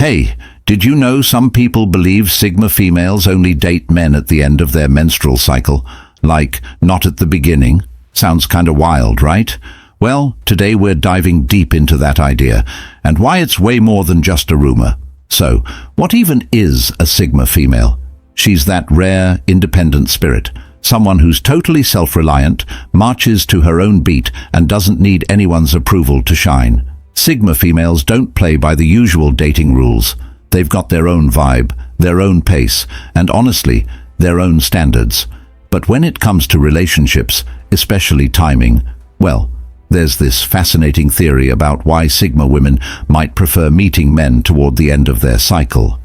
Hey, did you know some people believe Sigma females only date men at the end of their menstrual cycle? Like, not at the beginning? Sounds kinda wild, right? Well, today we're diving deep into that idea, and why it's way more than just a rumor. So, what even is a Sigma female? She's that rare, independent spirit, someone who's totally self-reliant, marches to her own beat, and doesn't need anyone's approval to shine. Sigma females don't play by the usual dating rules. They've got their own vibe, their own pace, and honestly, their own standards. But when it comes to relationships, especially timing, well, there's this fascinating theory about why Sigma women might prefer meeting men toward the end of their cycle.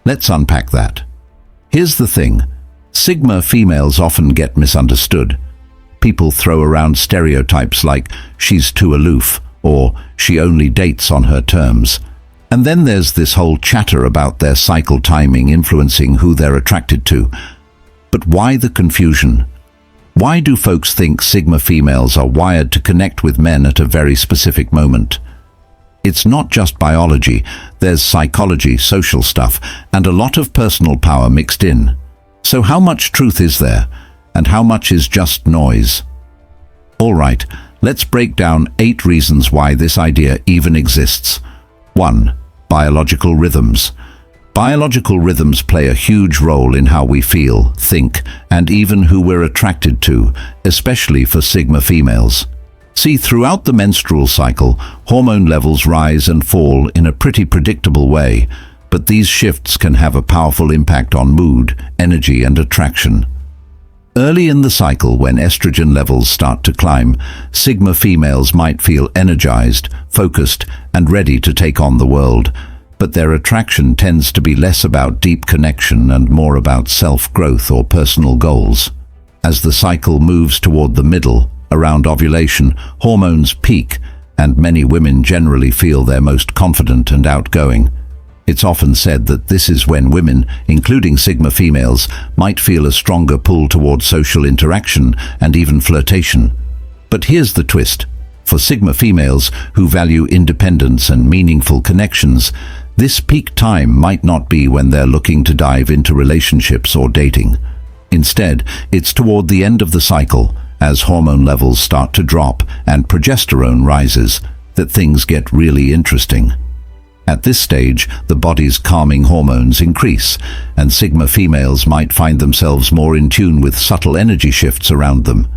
Let's unpack that. Here's the thing. Sigma females often get misunderstood. People throw around stereotypes like, she's too aloof, or she only dates on her terms. And then there's this whole chatter about their cycle timing influencing who they're attracted to. But why the confusion? Why do folks think Sigma females are wired to connect with men at a very specific moment? It's not just biology, there's psychology, social stuff, and a lot of personal power mixed in. So how much truth is there, and how much is just noise? All right, let's break down 8 reasons why this idea even exists. 1. Biological rhythms. Biological rhythms play a huge role in how we feel, think, and even who we're attracted to, especially for Sigma females. See, throughout the menstrual cycle, hormone levels rise and fall in a pretty predictable way, but these shifts can have a powerful impact on mood, energy, and attraction. Early in the cycle, when estrogen levels start to climb, Sigma females might feel energized, focused, and ready to take on the world, but their attraction tends to be less about deep connection and more about self-growth or personal goals. As the cycle moves toward the middle, around ovulation, hormones peak, and many women generally feel their most confident and outgoing. It's often said that this is when women, including Sigma females, might feel a stronger pull toward social interaction and even flirtation. But here's the twist. For Sigma females who value independence and meaningful connections, this peak time might not be when they're looking to dive into relationships or dating. Instead, it's toward the end of the cycle, as hormone levels start to drop and progesterone rises, that things get really interesting. At this stage, the body's calming hormones increase, and Sigma females might find themselves more in tune with subtle energy shifts around them.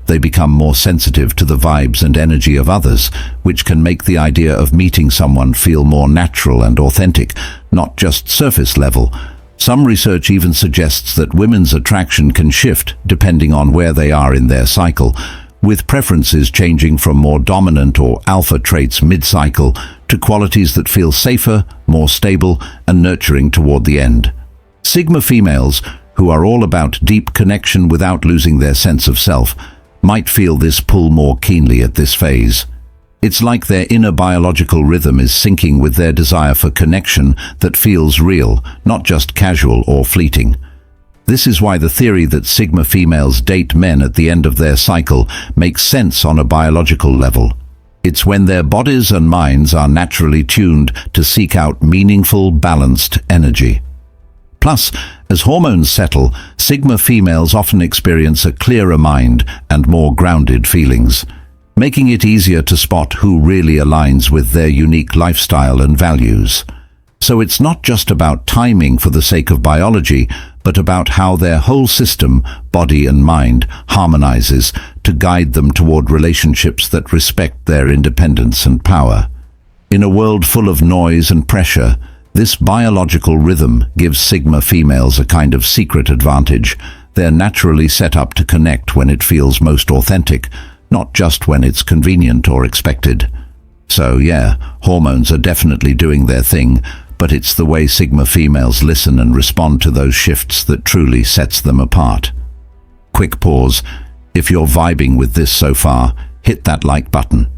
They become more sensitive to the vibes and energy of others, which can make the idea of meeting someone feel more natural and authentic, not just surface level. Some research even suggests that women's attraction can shift depending on where they are in their cycle, with preferences changing from more dominant or alpha traits mid-cycle to qualities that feel safer, more stable, and nurturing toward the end. Sigma females, who are all about deep connection without losing their sense of self, might feel this pull more keenly at this phase. It's like their inner biological rhythm is syncing with their desire for connection that feels real, not just casual or fleeting. This is why the theory that Sigma females date men at the end of their cycle makes sense on a biological level. It's when their bodies and minds are naturally tuned to seek out meaningful, balanced energy. Plus, as hormones settle, Sigma females often experience a clearer mind and more grounded feelings, making it easier to spot who really aligns with their unique lifestyle and values. So it's not just about timing for the sake of biology, but about how their whole system, body and mind, harmonizes to guide them toward relationships that respect their independence and power. In a world full of noise and pressure, this biological rhythm gives Sigma females a kind of secret advantage. They're naturally set up to connect when it feels most authentic, not just when it's convenient or expected. So yeah, hormones are definitely doing their thing, but it's the way Sigma females listen and respond to those shifts that truly sets them apart. Quick pause. If you're vibing with this so far, hit that like button.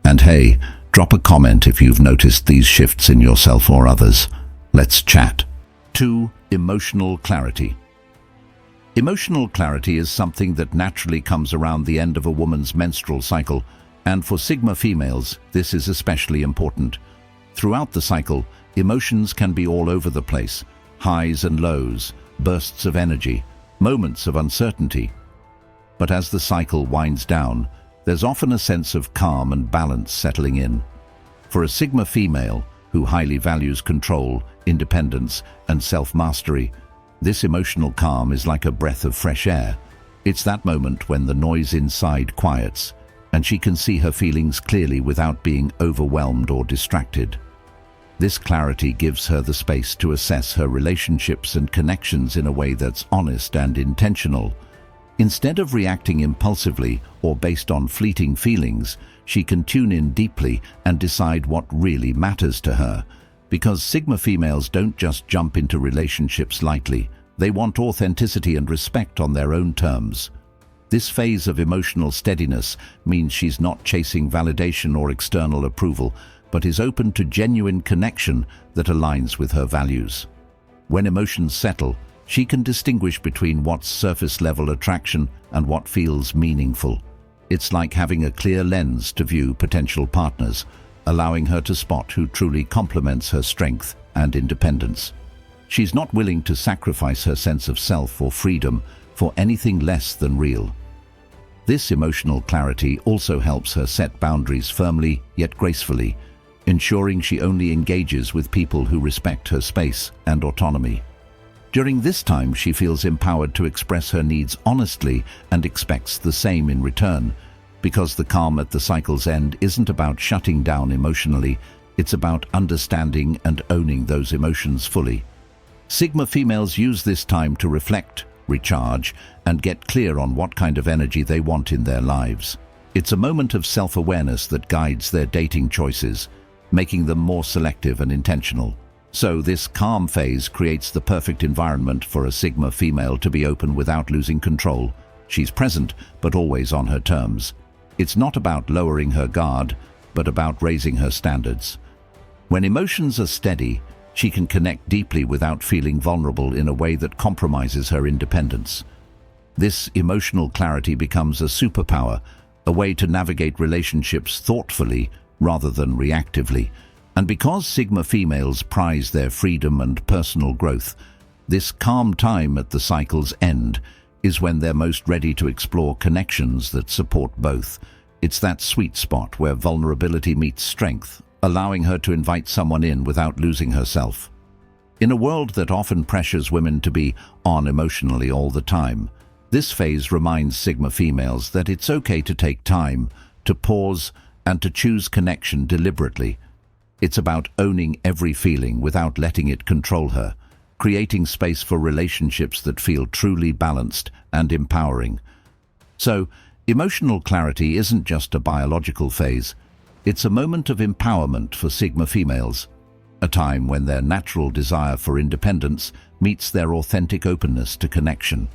And hey, drop a comment if you've noticed these shifts in yourself or others. Let's chat. 2. Emotional clarity. Emotional clarity is something that naturally comes around the end of a woman's menstrual cycle, and for Sigma females, this is especially important. Throughout the cycle, Emotions can be all over the place, highs and lows, bursts of energy, moments of uncertainty. But as the cycle winds down, there's often a sense of calm and balance settling in. For a Sigma female, who highly values control, independence, and self-mastery, this emotional calm is like a breath of fresh air. It's that moment when the noise inside quiets, and she can see her feelings clearly without being overwhelmed or distracted. This clarity gives her the space to assess her relationships and connections in a way that's honest and intentional. Instead of reacting impulsively or based on fleeting feelings, she can tune in deeply and decide what really matters to her. Because Sigma females don't just jump into relationships lightly, they want authenticity and respect on their own terms. This phase of emotional steadiness means she's not chasing validation or external approval, but is open to genuine connection that aligns with her values. When emotions settle, she can distinguish between what's surface-level attraction and what feels meaningful. It's like having a clear lens to view potential partners, allowing her to spot who truly complements her strength and independence. She's not willing to sacrifice her sense of self or freedom for anything less than real. This emotional clarity also helps her set boundaries firmly yet gracefully, ensuring she only engages with people who respect her space and autonomy. During this time, she feels empowered to express her needs honestly and expects the same in return, because the calm at the cycle's end isn't about shutting down emotionally, it's about understanding and owning those emotions fully. Sigma females use this time to reflect, recharge, and get clear on what kind of energy they want in their lives. It's a moment of self-awareness that guides their dating choices, making them more selective and intentional. So this calm phase creates the perfect environment for a Sigma female to be open without losing control. She's present, but always on her terms. It's not about lowering her guard, but about raising her standards. When emotions are steady, she can connect deeply without feeling vulnerable in a way that compromises her independence. This emotional clarity becomes a superpower, a way to navigate relationships thoughtfully rather than reactively. And because Sigma females prize their freedom and personal growth, this calm time at the cycle's end is when they're most ready to explore connections that support both. It's that sweet spot where vulnerability meets strength, allowing her to invite someone in without losing herself. In a world that often pressures women to be on emotionally all the time, this phase reminds Sigma females that it's okay to take time, to pause, and to choose connection deliberately. It's about owning every feeling without letting it control her, creating space for relationships that feel truly balanced and empowering. So, emotional clarity isn't just a biological phase. It's a moment of empowerment for Sigma females, a time when their natural desire for independence meets their authentic openness to connection.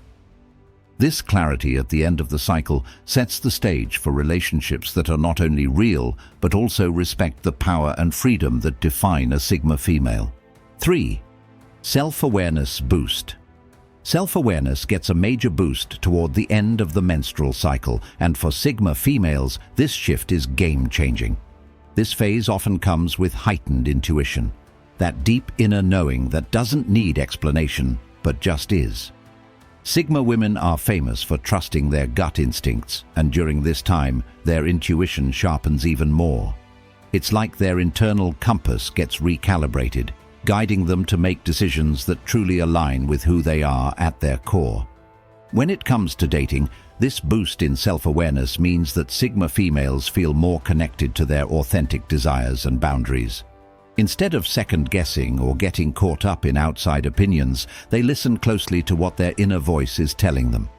This clarity at the end of the cycle sets the stage for relationships that are not only real, but also respect the power and freedom that define a Sigma female. 3. Self-awareness boost. Self-awareness gets a major boost toward the end of the menstrual cycle, and for Sigma females, this shift is game-changing. This phase often comes with heightened intuition, that deep inner knowing that doesn't need explanation, but just is. Sigma women are famous for trusting their gut instincts, and during this time, their intuition sharpens even more. It's like their internal compass gets recalibrated, guiding them to make decisions that truly align with who they are at their core. When it comes to dating, this boost in self-awareness means that Sigma females feel more connected to their authentic desires and boundaries. Instead of second-guessing or getting caught up in outside opinions, they listen closely to what their inner voice is telling them.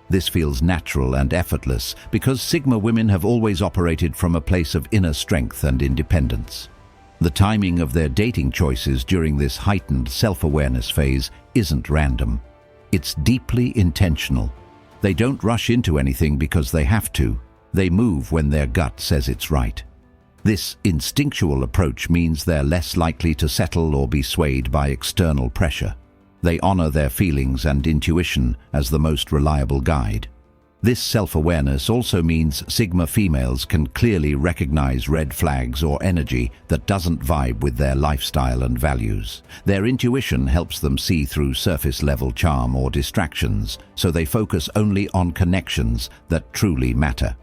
This feels natural and effortless because Sigma women have always operated from a place of inner strength and independence. The timing of their dating choices during this heightened self-awareness phase isn't random. It's deeply intentional. They don't rush into anything because they have to. They move when their gut says it's right. This instinctual approach means they're less likely to settle or be swayed by external pressure. They honor their feelings and intuition as the most reliable guide. This self-awareness also means Sigma females can clearly recognize red flags or energy that doesn't vibe with their lifestyle and values. Their intuition helps them see through surface-level charm or distractions, so they focus only on connections that truly matter.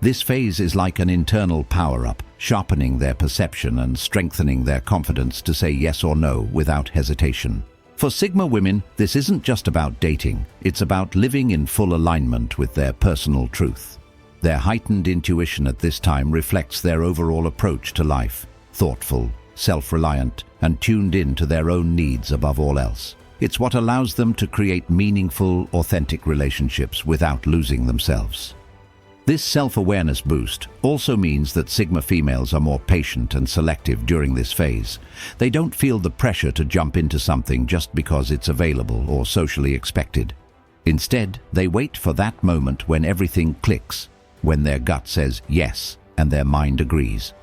This phase is like an internal power-up, sharpening their perception and strengthening their confidence to say yes or no without hesitation. For Sigma women, this isn't just about dating, it's about living in full alignment with their personal truth. Their heightened intuition at this time reflects their overall approach to life, thoughtful, self-reliant, and tuned in to their own needs above all else. It's what allows them to create meaningful, authentic relationships without losing themselves. This self-awareness boost also means that Sigma females are more patient and selective during this phase. They don't feel the pressure to jump into something just because it's available or socially expected. Instead, they wait for that moment when everything clicks, when their gut says yes and their mind agrees.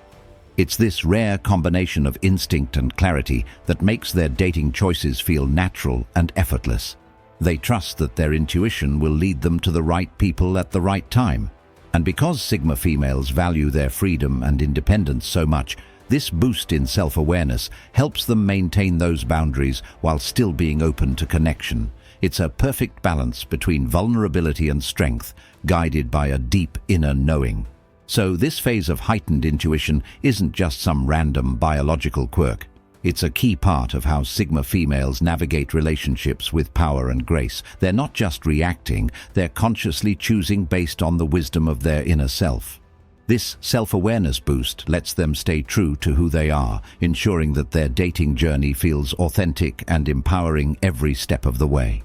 It's this rare combination of instinct and clarity that makes their dating choices feel natural and effortless. They trust that their intuition will lead them to the right people at the right time. And because Sigma females value their freedom and independence so much, this boost in self-awareness helps them maintain those boundaries while still being open to connection. It's a perfect balance between vulnerability and strength, guided by a deep inner knowing. So this phase of heightened intuition isn't just some random biological quirk. It's a key part of how Sigma females navigate relationships with power and grace. They're not just reacting, they're consciously choosing based on the wisdom of their inner self. This self-awareness boost lets them stay true to who they are, ensuring that their dating journey feels authentic and empowering every step of the way.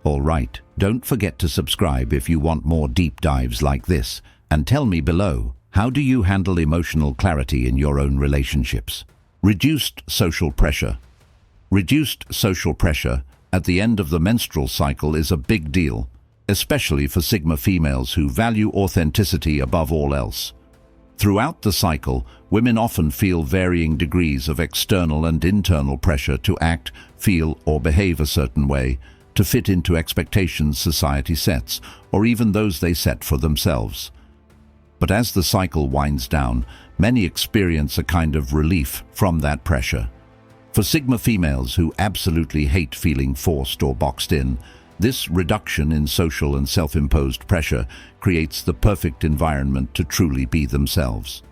All right, don't forget to subscribe if you want more deep dives like this, and tell me below, how do you handle emotional clarity in your own relationships? Reduced social pressure. Reduced social pressure at the end of the menstrual cycle is a big deal, especially for Sigma females who value authenticity above all else. Throughout the cycle, women often feel varying degrees of external and internal pressure to act, feel, or behave a certain way, to fit into expectations society sets, or even those they set for themselves. But as the cycle winds down, many experience a kind of relief from that pressure. For Sigma females who absolutely hate feeling forced or boxed in, this reduction in social and self-imposed pressure creates the perfect environment to truly be themselves.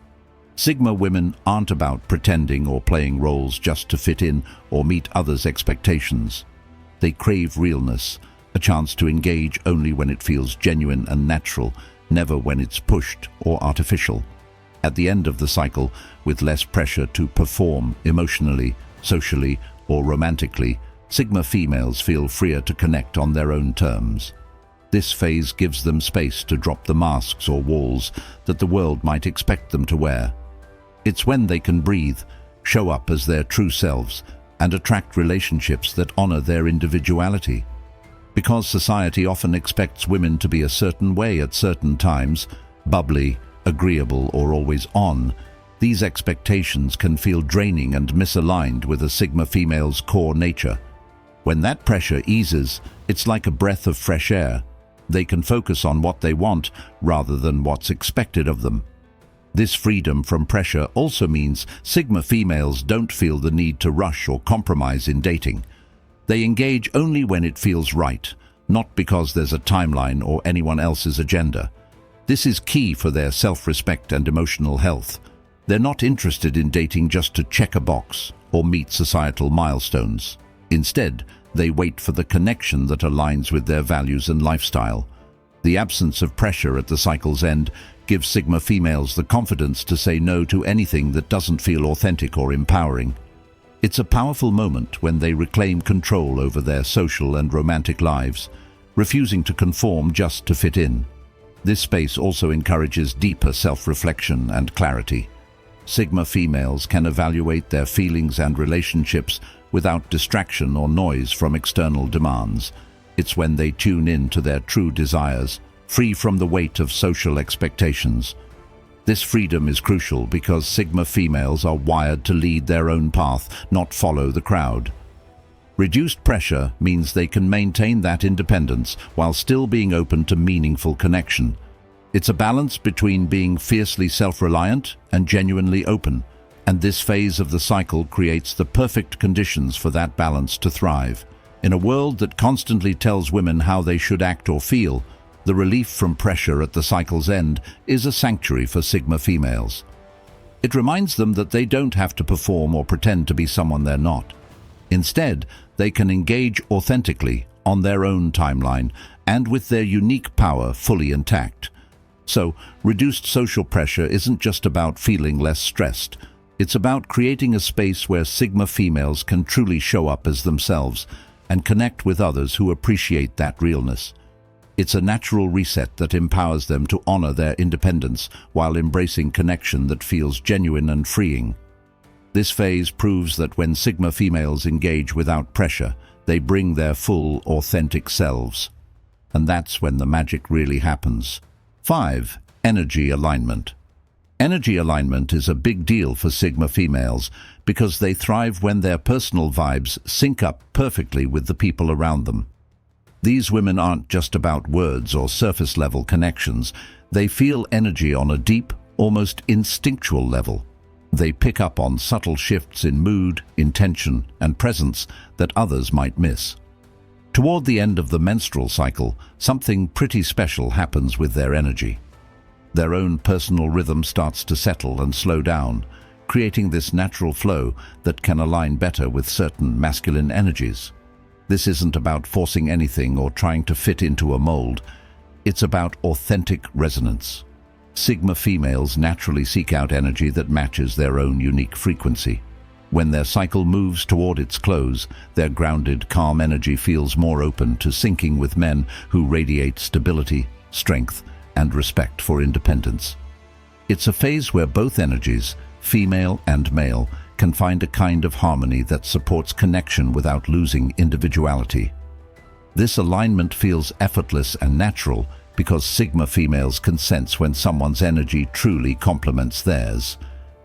Sigma women aren't about pretending or playing roles just to fit in or meet others' expectations. They crave realness, a chance to engage only when it feels genuine and natural, never when it's pushed or artificial. At the end of the cycle, with less pressure to perform emotionally, socially, or romantically, Sigma females feel freer to connect on their own terms. This phase gives them space to drop the masks or walls that the world might expect them to wear. It's when they can breathe, show up as their true selves, and attract relationships that honor their individuality. Because society often expects women to be a certain way at certain times, bubbly, agreeable, or always on, these expectations can feel draining and misaligned with a Sigma female's core nature. When that pressure eases, it's like a breath of fresh air. They can focus on what they want rather than what's expected of them. This freedom from pressure also means Sigma females don't feel the need to rush or compromise in dating. They engage only when it feels right, not because there's a timeline or anyone else's agenda. This is key for their self-respect and emotional health. They're not interested in dating just to check a box or meet societal milestones. Instead, they wait for the connection that aligns with their values and lifestyle. The absence of pressure at the cycle's end gives Sigma females the confidence to say no to anything that doesn't feel authentic or empowering. It's a powerful moment when they reclaim control over their social and romantic lives, refusing to conform just to fit in. This space also encourages deeper self-reflection and clarity. Sigma females can evaluate their feelings and relationships without distraction or noise from external demands. It's when they tune in to their true desires, free from the weight of social expectations. This freedom is crucial because Sigma females are wired to lead their own path, not follow the crowd. Reduced pressure means they can maintain that independence while still being open to meaningful connection. It's a balance between being fiercely self-reliant and genuinely open, and this phase of the cycle creates the perfect conditions for that balance to thrive. In a world that constantly tells women how they should act or feel, the relief from pressure at the cycle's end is a sanctuary for Sigma females. It reminds them that they don't have to perform or pretend to be someone they're not. Instead, they can engage authentically on their own timeline and with their unique power fully intact. So, reduced social pressure isn't just about feeling less stressed. It's about creating a space where Sigma females can truly show up as themselves and connect with others who appreciate that realness. It's a natural reset that empowers them to honor their independence while embracing connection that feels genuine and freeing. This phase proves that when Sigma females engage without pressure, they bring their full, authentic selves. And that's when the magic really happens. 5. Energy alignment. Energy alignment is a big deal for Sigma females because they thrive when their personal vibes sync up perfectly with the people around them. These women aren't just about words or surface-level connections. They feel energy on a deep, almost instinctual level. They pick up on subtle shifts in mood, intention, and presence that others might miss. Toward the end of the menstrual cycle, something pretty special happens with their energy. Their own personal rhythm starts to settle and slow down, creating this natural flow that can align better with certain masculine energies. This isn't about forcing anything or trying to fit into a mold. It's about authentic resonance. Sigma females naturally seek out energy that matches their own unique frequency. When their cycle moves toward its close, their grounded, calm energy feels more open to syncing with men who radiate stability, strength, and respect for independence. It's a phase where both energies, female and male, can find a kind of harmony that supports connection without losing individuality. This alignment feels effortless and natural because Sigma females can sense when someone's energy truly complements theirs.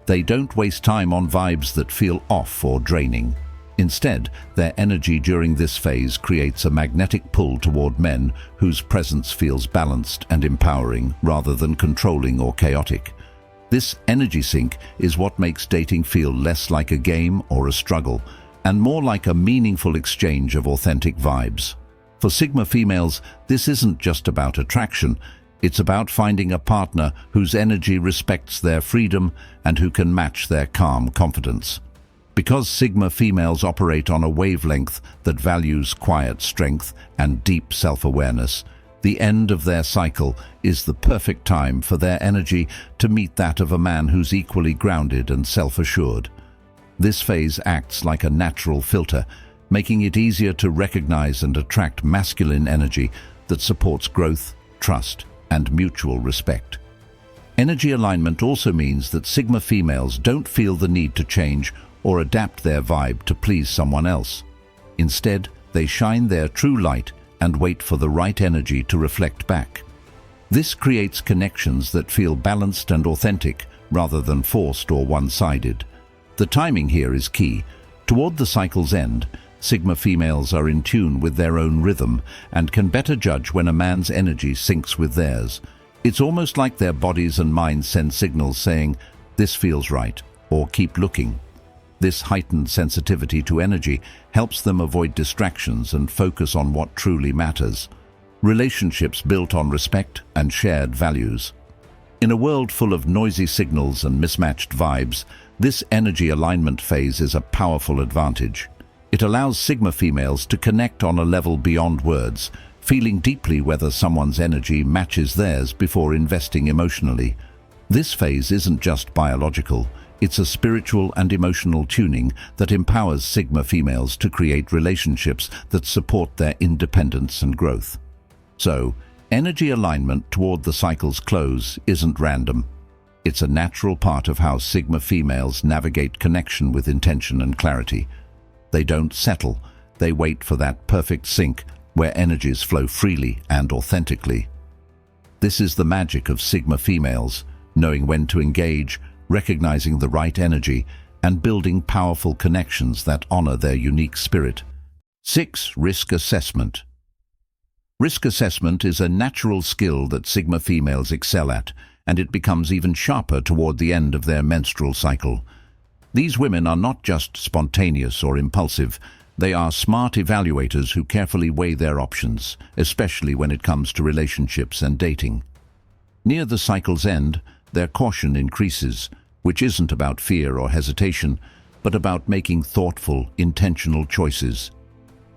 They don't waste time on vibes that feel off or draining. Instead, their energy during this phase creates a magnetic pull toward men whose presence feels balanced and empowering rather than controlling or chaotic. This energy sync is what makes dating feel less like a game or a struggle and more like a meaningful exchange of authentic vibes. For Sigma females, this isn't just about attraction, it's about finding a partner whose energy respects their freedom and who can match their calm confidence. Because Sigma females operate on a wavelength that values quiet strength and deep self-awareness, the end of their cycle is the perfect time for their energy to meet that of a man who's equally grounded and self-assured. This phase acts like a natural filter, making it easier to recognize and attract masculine energy that supports growth, trust, and mutual respect. Energy alignment also means that Sigma females don't feel the need to change or adapt their vibe to please someone else. Instead, they shine their true light and wait for the right energy to reflect back. This creates connections that feel balanced and authentic rather than forced or one-sided. The timing here is key. Toward the cycle's end, Sigma females are in tune with their own rhythm and can better judge when a man's energy syncs with theirs. It's almost like their bodies and minds send signals saying, "This feels right," or "Keep looking." This heightened sensitivity to energy helps them avoid distractions and focus on what truly matters: relationships built on respect and shared values. In a world full of noisy signals and mismatched vibes, this energy alignment phase is a powerful advantage. It allows Sigma females to connect on a level beyond words, feeling deeply whether someone's energy matches theirs before investing emotionally. This phase isn't just biological, it's a spiritual and emotional tuning that empowers Sigma females to create relationships that support their independence and growth. So, energy alignment toward the cycle's close isn't random. It's a natural part of how Sigma females navigate connection with intention and clarity. They don't settle, they wait for that perfect sync where energies flow freely and authentically. This is the magic of Sigma females, knowing when to engage, recognizing the right energy, and building powerful connections that honor their unique spirit. 6. Risk assessment. Risk assessment is a natural skill that Sigma females excel at, and it becomes even sharper toward the end of their menstrual cycle. These women are not just spontaneous or impulsive, they are smart evaluators who carefully weigh their options, especially when it comes to relationships and dating. Near the cycle's end, their caution increases, which isn't about fear or hesitation, but about making thoughtful, intentional choices.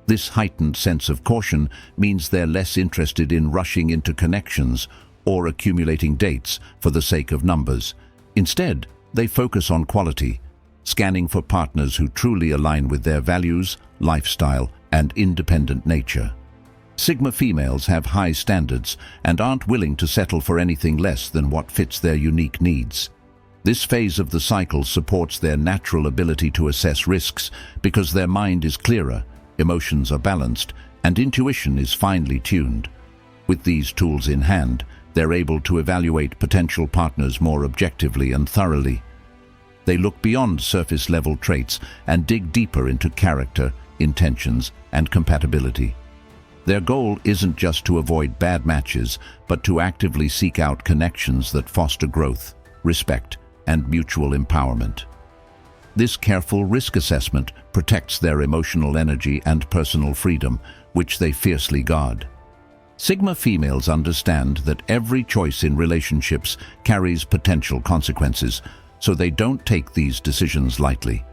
This heightened sense of caution means they're less interested in rushing into connections or accumulating dates for the sake of numbers. Instead, they focus on quality, scanning for partners who truly align with their values, lifestyle, and independent nature. Sigma females have high standards and aren't willing to settle for anything less than what fits their unique needs. This phase of the cycle supports their natural ability to assess risks because their mind is clearer, emotions are balanced, and intuition is finely tuned. With these tools in hand, they're able to evaluate potential partners more objectively and thoroughly. They look beyond surface-level traits and dig deeper into character, intentions, and compatibility. Their goal isn't just to avoid bad matches, but to actively seek out connections that foster growth, respect, and mutual empowerment. This careful risk assessment protects their emotional energy and personal freedom, which they fiercely guard. Sigma females understand that every choice in relationships carries potential consequences, so they don't take these decisions lightly.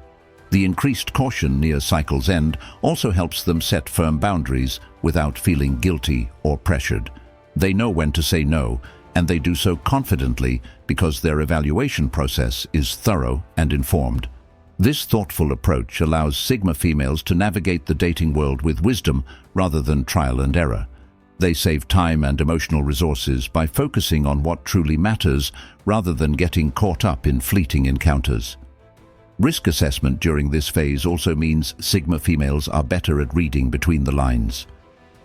The increased caution near cycle's end also helps them set firm boundaries without feeling guilty or pressured. They know when to say no, and they do so confidently because their evaluation process is thorough and informed. This thoughtful approach allows Sigma females to navigate the dating world with wisdom rather than trial and error. They save time and emotional resources by focusing on what truly matters rather than getting caught up in fleeting encounters. Risk assessment during this phase also means Sigma females are better at reading between the lines.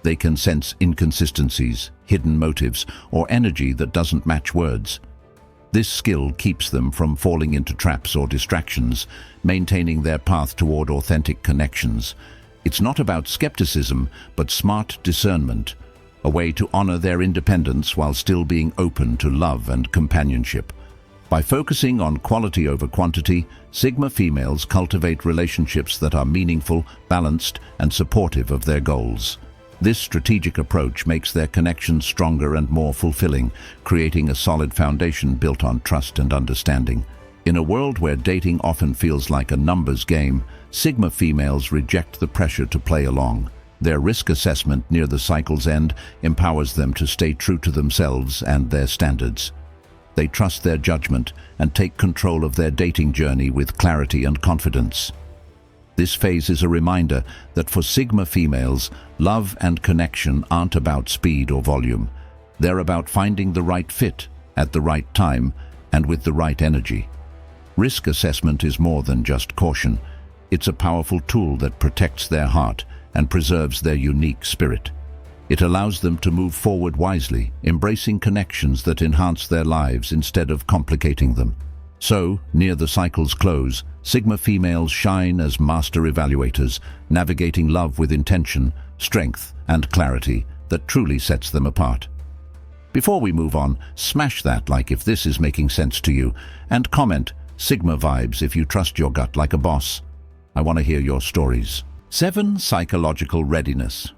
They can sense inconsistencies, hidden motives, or energy that doesn't match words. This skill keeps them from falling into traps or distractions, maintaining their path toward authentic connections. It's not about skepticism, but smart discernment, a way to honor their independence while still being open to love and companionship. By focusing on quality over quantity, Sigma females cultivate relationships that are meaningful, balanced, and supportive of their goals. This strategic approach makes their connections stronger and more fulfilling, creating a solid foundation built on trust and understanding. In a world where dating often feels like a numbers game, Sigma females reject the pressure to play along. Their risk assessment near the cycle's end empowers them to stay true to themselves and their standards. They trust their judgment and take control of their dating journey with clarity and confidence. This phase is a reminder that for Sigma females, love and connection aren't about speed or volume. They're about finding the right fit, at the right time, and with the right energy. Risk assessment is more than just caution. It's a powerful tool that protects their heart and preserves their unique spirit. It allows them to move forward wisely, embracing connections that enhance their lives instead of complicating them. So, near the cycle's close, Sigma females shine as master evaluators, navigating love with intention, strength, and clarity that truly sets them apart. Before we move on, smash that like if this is making sense to you, and comment Sigma vibes if you trust your gut like a boss. I want to hear your stories. 7. Psychological readiness.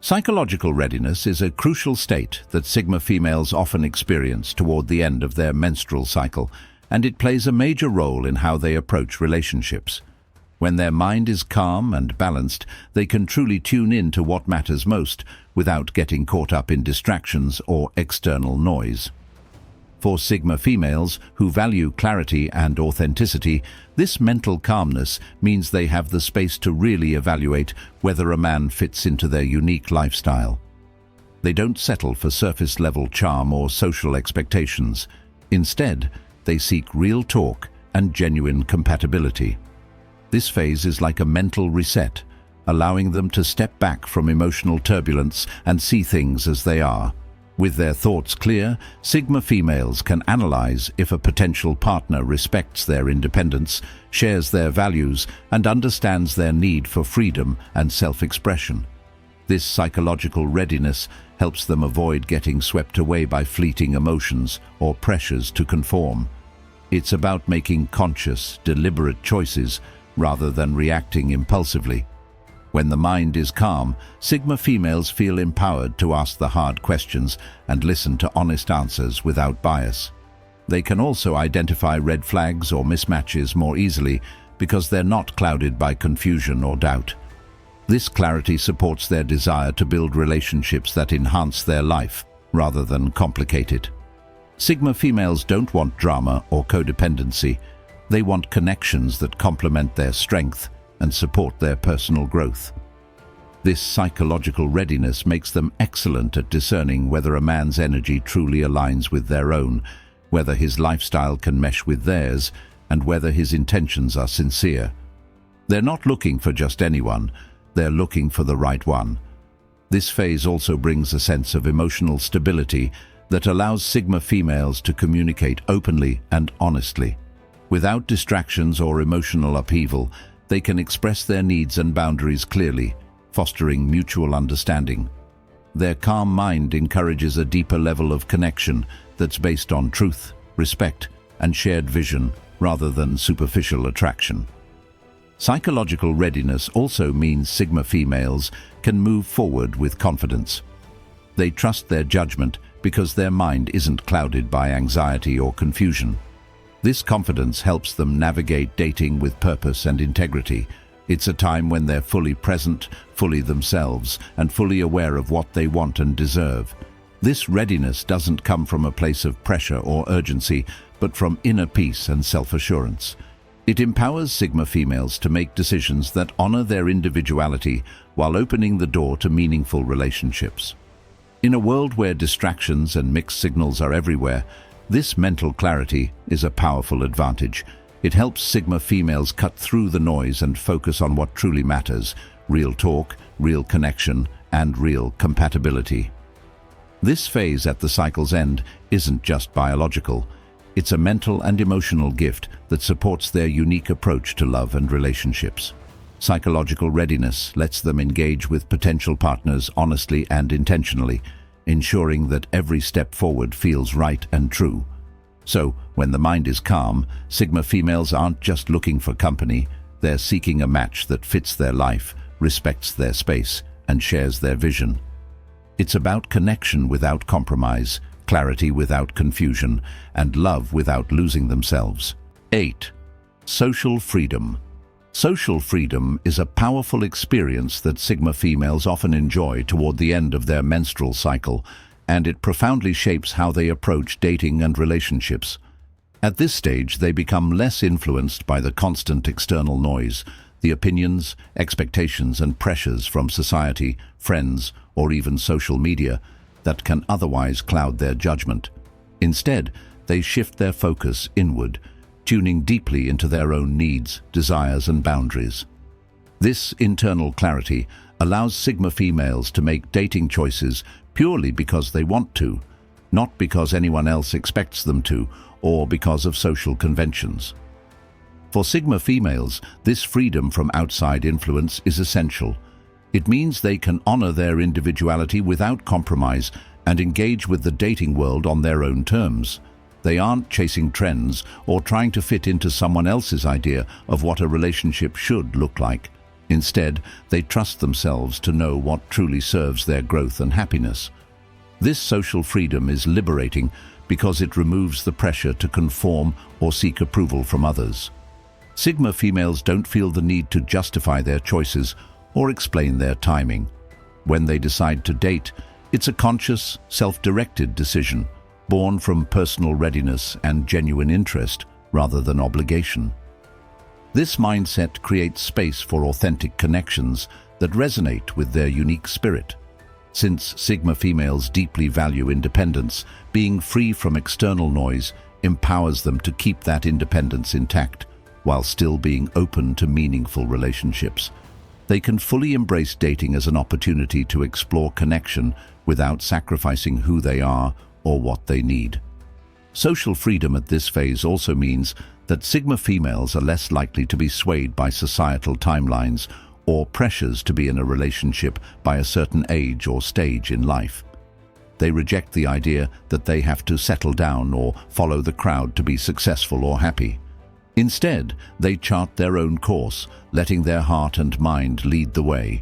Psychological readiness is a crucial state that Sigma females often experience toward the end of their menstrual cycle, and it plays a major role in how they approach relationships. When their mind is calm and balanced, they can truly tune in to what matters most without getting caught up in distractions or external noise. For Sigma females who value clarity and authenticity, this mental calmness means they have the space to really evaluate whether a man fits into their unique lifestyle. They don't settle for surface-level charm or social expectations. Instead, they seek real talk and genuine compatibility. This phase is like a mental reset, allowing them to step back from emotional turbulence and see things as they are. With their thoughts clear, Sigma females can analyze if a potential partner respects their independence, shares their values, and understands their need for freedom and self-expression. This psychological readiness helps them avoid getting swept away by fleeting emotions or pressures to conform. It's about making conscious, deliberate choices rather than reacting impulsively. When the mind is calm, Sigma females feel empowered to ask the hard questions and listen to honest answers without bias. They can also identify red flags or mismatches more easily because they're not clouded by confusion or doubt. This clarity supports their desire to build relationships that enhance their life rather than complicate it. Sigma females don't want drama or codependency. They want connections that complement their strength and support their personal growth. This psychological readiness makes them excellent at discerning whether a man's energy truly aligns with their own, whether his lifestyle can mesh with theirs, and whether his intentions are sincere. They're not looking for just anyone, they're looking for the right one. This phase also brings a sense of emotional stability that allows Sigma females to communicate openly and honestly. Without distractions or emotional upheaval, they can express their needs and boundaries clearly, fostering mutual understanding. Their calm mind encourages a deeper level of connection that's based on truth, respect, and shared vision rather than superficial attraction. Psychological readiness also means Sigma females can move forward with confidence. They trust their judgment because their mind isn't clouded by anxiety or confusion. This confidence helps them navigate dating with purpose and integrity. It's a time when they're fully present, fully themselves, and fully aware of what they want and deserve. This readiness doesn't come from a place of pressure or urgency, but from inner peace and self-assurance. It empowers Sigma females to make decisions that honor their individuality while opening the door to meaningful relationships. In a world where distractions and mixed signals are everywhere, this mental clarity is a powerful advantage. It helps Sigma females cut through the noise and focus on what truly matters: real talk, real connection, and real compatibility. This phase at the cycle's end isn't just biological. It's a mental and emotional gift that supports their unique approach to love and relationships. Psychological readiness lets them engage with potential partners honestly and intentionally, ensuring that every step forward feels right and true. So, when the mind is calm, Sigma females aren't just looking for company, they're seeking a match that fits their life, respects their space, and shares their vision. It's about connection without compromise, clarity without confusion, and love without losing themselves. 8. Social freedom. Social freedom is a powerful experience that Sigma females often enjoy toward the end of their menstrual cycle, and it profoundly shapes how they approach dating and relationships. At this stage, they become less influenced by the constant external noise, the opinions, expectations, and pressures from society, friends, or even social media that can otherwise cloud their judgment. Instead, they shift their focus inward, tuning deeply into their own needs, desires, and boundaries. This internal clarity allows Sigma females to make dating choices purely because they want to, not because anyone else expects them to, or because of social conventions. For Sigma females, this freedom from outside influence is essential. It means they can honor their individuality without compromise and engage with the dating world on their own terms. They aren't chasing trends or trying to fit into someone else's idea of what a relationship should look like. Instead, they trust themselves to know what truly serves their growth and happiness. This social freedom is liberating because it removes the pressure to conform or seek approval from others. Sigma females don't feel the need to justify their choices or explain their timing. When they decide to date, it's a conscious, self-directed decision, born from personal readiness and genuine interest rather than obligation. This mindset creates space for authentic connections that resonate with their unique spirit. Since Sigma females deeply value independence, being free from external noise empowers them to keep that independence intact while still being open to meaningful relationships. They can fully embrace dating as an opportunity to explore connection without sacrificing who they are or what they need. Social freedom at this phase also means that Sigma females are less likely to be swayed by societal timelines or pressures to be in a relationship by a certain age or stage in life. They reject the idea that they have to settle down or follow the crowd to be successful or happy. Instead, they chart their own course, letting their heart and mind lead the way.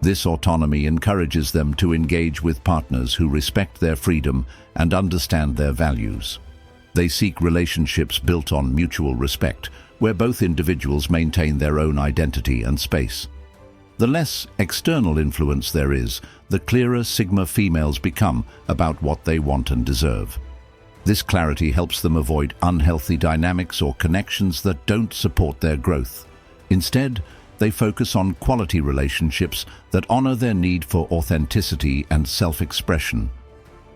This autonomy encourages them to engage with partners who respect their freedom and understand their values. They seek relationships built on mutual respect, where both individuals maintain their own identity and space. The less external influence there is, the clearer Sigma females become about what they want and deserve. This clarity helps them avoid unhealthy dynamics or connections that don't support their growth. Instead, they focus on quality relationships that honor their need for authenticity and self-expression.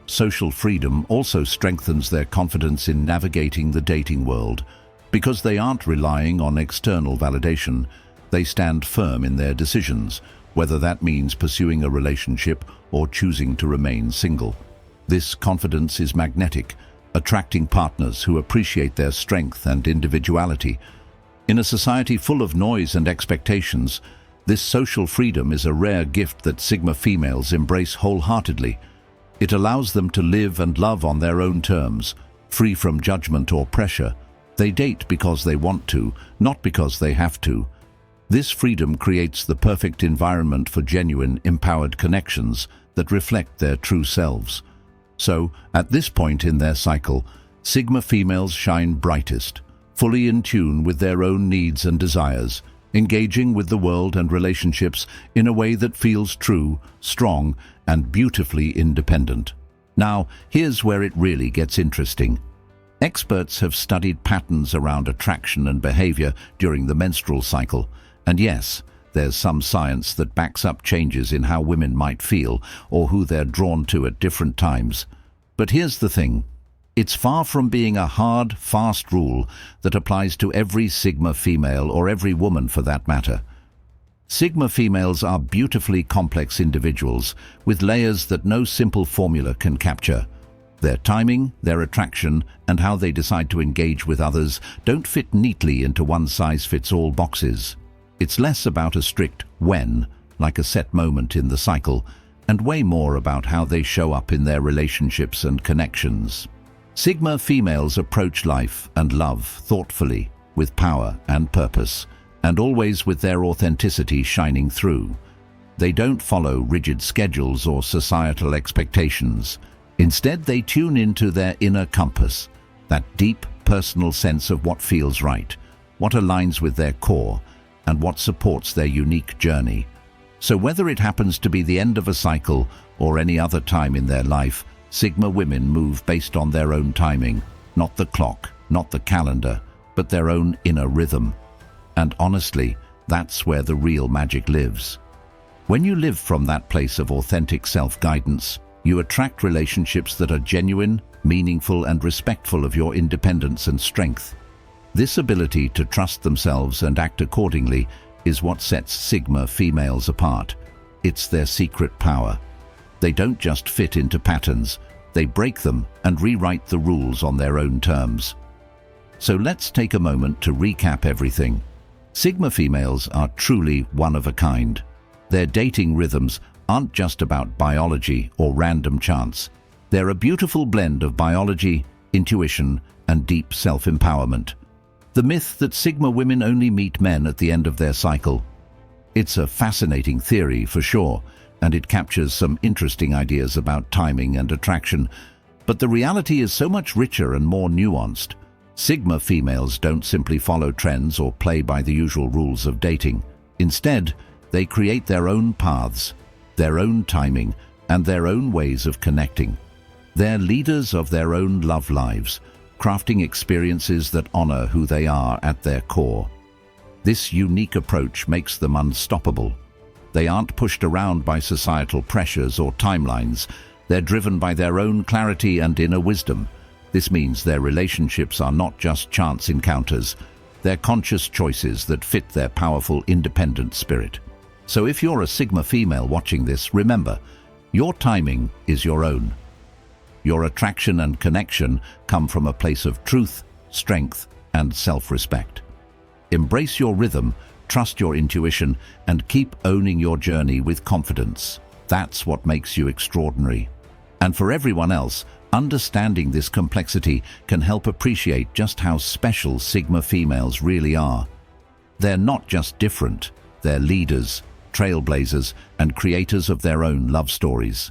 Social freedom also strengthens their confidence in navigating the dating world. Because they aren't relying on external validation, they stand firm in their decisions, whether that means pursuing a relationship or choosing to remain single. This confidence is magnetic, attracting partners who appreciate their strength and individuality. In a society full of noise and expectations, this social freedom is a rare gift that Sigma females embrace wholeheartedly. It allows them to live and love on their own terms, free from judgment or pressure. They date because they want to, not because they have to. This freedom creates the perfect environment for genuine, empowered connections that reflect their true selves. So, at this point in their cycle, Sigma females shine brightest, fully in tune with their own needs and desires, engaging with the world and relationships in a way that feels true, strong, and beautifully independent. Now, here's where it really gets interesting. Experts have studied patterns around attraction and behavior during the menstrual cycle, and yes, there's some science that backs up changes in how women might feel or who they're drawn to at different times. But here's the thing. It's far from being a hard, fast rule that applies to every Sigma female or every woman for that matter. Sigma females are beautifully complex individuals with layers that no simple formula can capture. Their timing, their attraction, and how they decide to engage with others don't fit neatly into one-size-fits-all boxes. It's less about a strict when, like a set moment in the cycle, and way more about how they show up in their relationships and connections. Sigma females approach life and love thoughtfully, with power and purpose, and always with their authenticity shining through. They don't follow rigid schedules or societal expectations. Instead, they tune into their inner compass, that deep, personal sense of what feels right, what aligns with their core, and what supports their unique journey. So whether it happens to be the end of a cycle or any other time in their life, Sigma women move based on their own timing, not the clock, not the calendar, but their own inner rhythm. And honestly, that's where the real magic lives. When you live from that place of authentic self-guidance, you attract relationships that are genuine, meaningful, and respectful of your independence and strength. This ability to trust themselves and act accordingly is what sets Sigma females apart. It's their secret power. They don't just fit into patterns, they break them and rewrite the rules on their own terms. So let's take a moment to recap everything. Sigma females are truly one of a kind. Their dating rhythms aren't just about biology or random chance. They're a beautiful blend of biology, intuition, and deep self-empowerment. The myth that Sigma women only meet men at the end of their cycle. It's a fascinating theory for sure, and it captures some interesting ideas about timing and attraction, but the reality is so much richer and more nuanced. Sigma females don't simply follow trends or play by the usual rules of dating. Instead, they create their own paths, their own timing, and their own ways of connecting. They're leaders of their own love lives, crafting experiences that honor who they are at their core. This unique approach makes them unstoppable. They aren't pushed around by societal pressures or timelines. They're driven by their own clarity and inner wisdom. This means their relationships are not just chance encounters. They're conscious choices that fit their powerful, independent spirit. So if you're a Sigma female watching this, remember, your timing is your own. Your attraction and connection come from a place of truth, strength, and self-respect. Embrace your rhythm, trust your intuition, and keep owning your journey with confidence. That's what makes you extraordinary. And for everyone else, understanding this complexity can help appreciate just how special Sigma females really are. They're not just different, they're leaders, trailblazers, and creators of their own love stories.